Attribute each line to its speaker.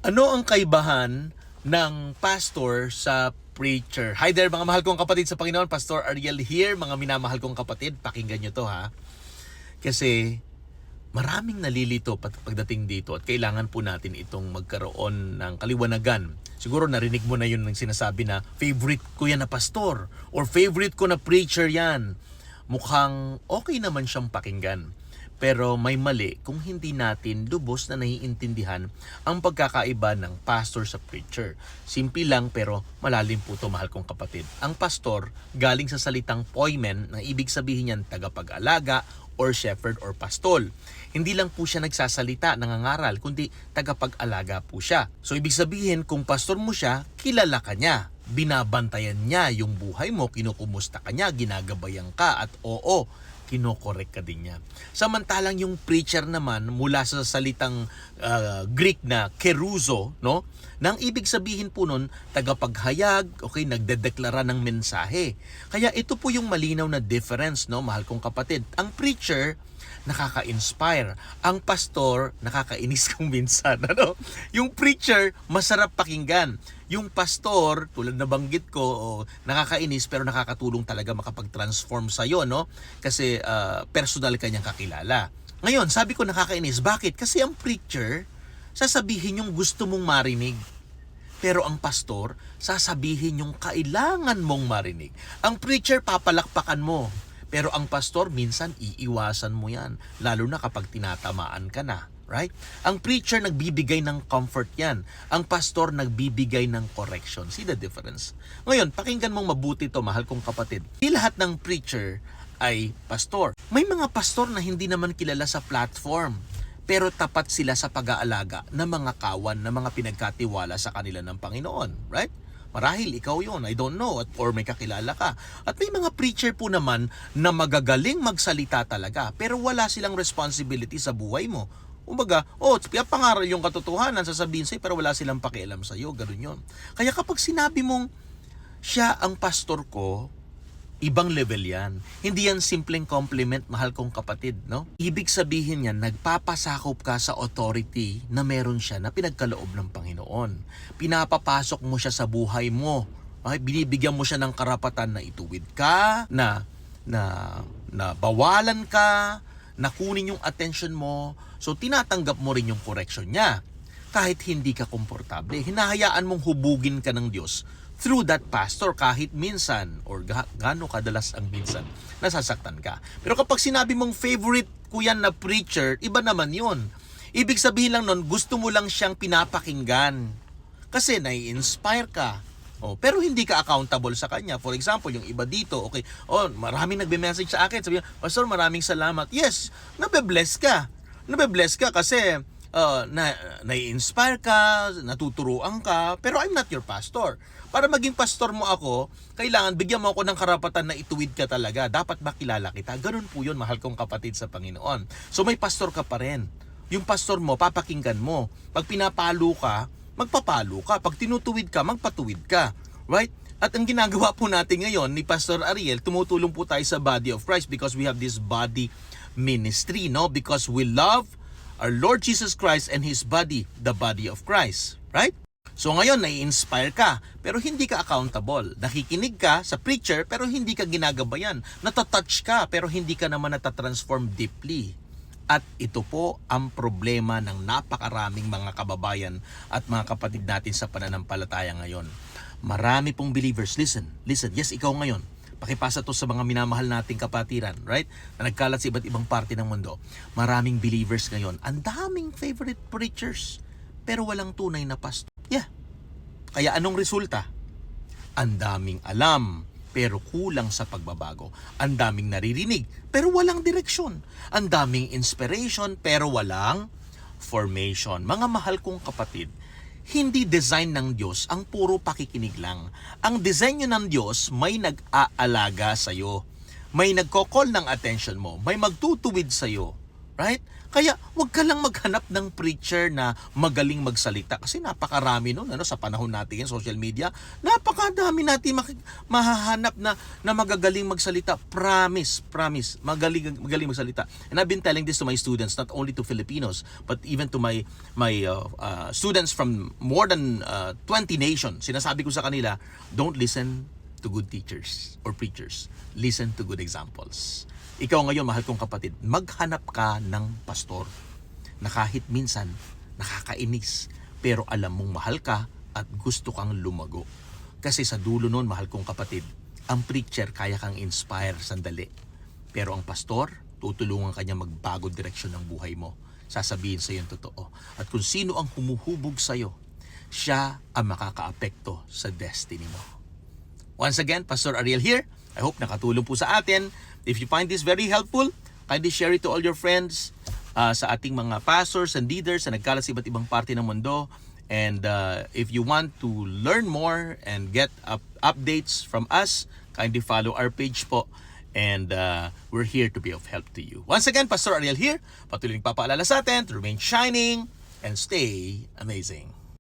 Speaker 1: Ano ang kaibahan ng pastor sa preacher? Hi there mga mahal kong kapatid sa Panginoon, Pastor Ariel here. Mga minamahal kong kapatid, pakinggan nyo to ha. Kasi maraming nalilito pagdating dito at kailangan po natin itong magkaroon ng kaliwanagan. Siguro narinig mo na yun ng sinasabi na favorite ko yan na pastor or favorite ko na preacher yan. Mukhang okay naman siyang pakinggan. Pero may mali kung hindi natin lubos na naiintindihan ang pagkakaiba ng pastor sa preacher. Simple lang pero malalim po ito, mahal kong kapatid. Ang pastor galing sa salitang poimen, na ibig sabihin niyan tagapag-alaga or shepherd or pastol. Hindi lang po siya nagsasalita, nangangaral, kundi tagapag-alaga po siya. So ibig sabihin kung pastor mo siya, kilala ka niya. Binabantayan niya yung buhay mo, kinukumusta ka niya, ginagabayan ka at oo, kinokorek ka din niya. Samantalang yung preacher naman mula sa salitang Greek na keruzo, no? Nang ibig sabihin po nun, tagapaghayag, okay, nagdedeklara ng mensahe. Kaya ito po yung malinaw na difference, no, mahal kong kapatid. Ang preacher, nakaka-inspire. Ang pastor, nakakainis kung minsan. Ano? Yung preacher, masarap pakinggan. Yung pastor, tulad na banggit ko, nakakainis pero nakakatulong talaga makapag-transform sa'yo, no? Kasi personal kanyang kakilala. Ngayon, sabi ko nakakainis. Bakit? Kasi ang preacher, sasabihin yung gusto mong marinig. Pero ang pastor, sasabihin yung kailangan mong marinig. Ang preacher, papalakpakan mo. Pero ang pastor, minsan iiwasan mo yan. Lalo na kapag tinatamaan ka na. Right? Ang preacher nagbibigay ng comfort yan. Ang pastor nagbibigay ng correction. See the difference? Ngayon, pakinggan mong mabuti to, mahal kong kapatid. Hindi lahat ng preacher ay pastor. May mga pastor na hindi naman kilala sa platform. Pero tapat sila sa pag-aalaga ng mga kawan, ng mga pinagkatiwala sa kanila ng Panginoon. Right? Marahil ikaw yon, I don't know, or may kakilala ka. At may mga preacher po naman na magagaling magsalita talaga, pero wala silang responsibility sa buhay mo. Kumbaga, pangaral yung katotohanan, sasabihin sa'yo, pero wala silang pakialam sa'yo, ganun yun. Kaya kapag sinabi mong, siya ang pastor ko, ibang level yan. Hindi yan simpleng compliment, mahal kong kapatid, no? Ibig sabihin yan, nagpapasakop ka sa authority na meron siya na pinagkaloob ng Panginoon. Pinapapasok mo siya sa buhay mo. Okay? Binibigyan mo siya ng karapatan na ituwid ka, na bawalan ka, na kunin yung attention mo. So tinatanggap mo rin yung correction niya. Kahit hindi ka komportable, hinahayaan mong hubugin ka ng Diyos through that pastor kahit minsan or gaano kadalas ang minsan nasasaktan ka. Pero kapag sinabi mong favorite ko yan na preacher, iba naman yun. Ibig sabihin lang nun, gusto mo lang siyang pinapakinggan kasi nai-inspire ka. Pero hindi ka accountable sa kanya. For example, yung iba dito, okay, maraming nagbe-message sa akin, sabi niya, Pastor, maraming salamat. Yes, nabe-bless ka. Nabe-bless ka kasi nai-inspire ka, natuturuan ka, pero I'm not your pastor. Para maging pastor mo ako, kailangan bigyan mo ako ng karapatan na ituwid ka talaga. Dapat makilala kita. Ganun po yun, mahal kong kapatid sa Panginoon. So may pastor ka pa rin. Yung pastor mo, papakinggan mo. Pag pinapalo ka, magpapalo ka. Pag tinutuwid ka, magpatuwid ka. Right? At ang ginagawa po natin ngayon ni Pastor Ariel, tumutulong po tayo sa body of Christ because we have this body ministry, no? Because we love our Lord Jesus Christ and His body, the body of Christ. Right? So ngayon, nai-inspire ka, pero hindi ka accountable. Nakikinig ka sa preacher, pero hindi ka ginagabayan. Natatouch ka, pero hindi ka naman natatransform deeply. At ito po ang problema ng napakaraming mga kababayan at mga kapatid natin sa pananampalataya ngayon. Marami pong believers, listen, yes, ikaw ngayon, pakipasa to sa mga minamahal nating kapatiran, right? Na nagkalat sa iba't ibang parte ng mundo. Maraming believers ngayon, ang daming favorite preachers, pero walang tunay na pastor. Yeah. Kaya anong resulta? Ang daming alam, pero kulang sa pagbabago. Ang daming naririnig, pero walang direksyon. Ang daming inspiration, pero walang formation. Mga mahal kong kapatid, hindi design ng Diyos ang puro pakikinig lang. Ang disenyo ng Diyos may nag-aalaga sa'yo. May nagko-call ng attention mo. May magtutuwid sa'yo. Right? Kaya wag ka lang maghanap ng preacher na magaling magsalita kasi napakarami nun sa panahon natin social media. Napakadami natin mahahanap na magagaling magsalita. Promise. Magaling magsalita. And I've been telling this to my students, not only to Filipinos, but even to my students from more than 20 nations. Sinasabi ko sa kanila, don't listen to good teachers or preachers. Listen to good examples. Ikaw ngayon, mahal kong kapatid, maghanap ka ng pastor na kahit minsan nakakainis, pero alam mong mahal ka at gusto kang lumago. Kasi sa dulo nun, mahal kong kapatid, ang preacher kaya kang inspire sandali. Pero ang pastor, tutulungan kanya magbago direksyon ng buhay mo. Sasabihin sa iyo yung totoo. At kung sino ang humuhubog sa iyo, siya ang makakaapekto sa destiny mo. Once again, Pastor Ariel here. I hope nakatulong po sa atin. If you find this very helpful, kindly share it to all your friends, sa ating mga pastors and leaders na nagkalat sa iba't ibang parte ng mundo. And if you want to learn more and get updates from us, kindly follow our page po. And we're here to be of help to you. Once again, Pastor Ariel here. Patuloy nagpapaalala sa atin to remain shining and stay amazing.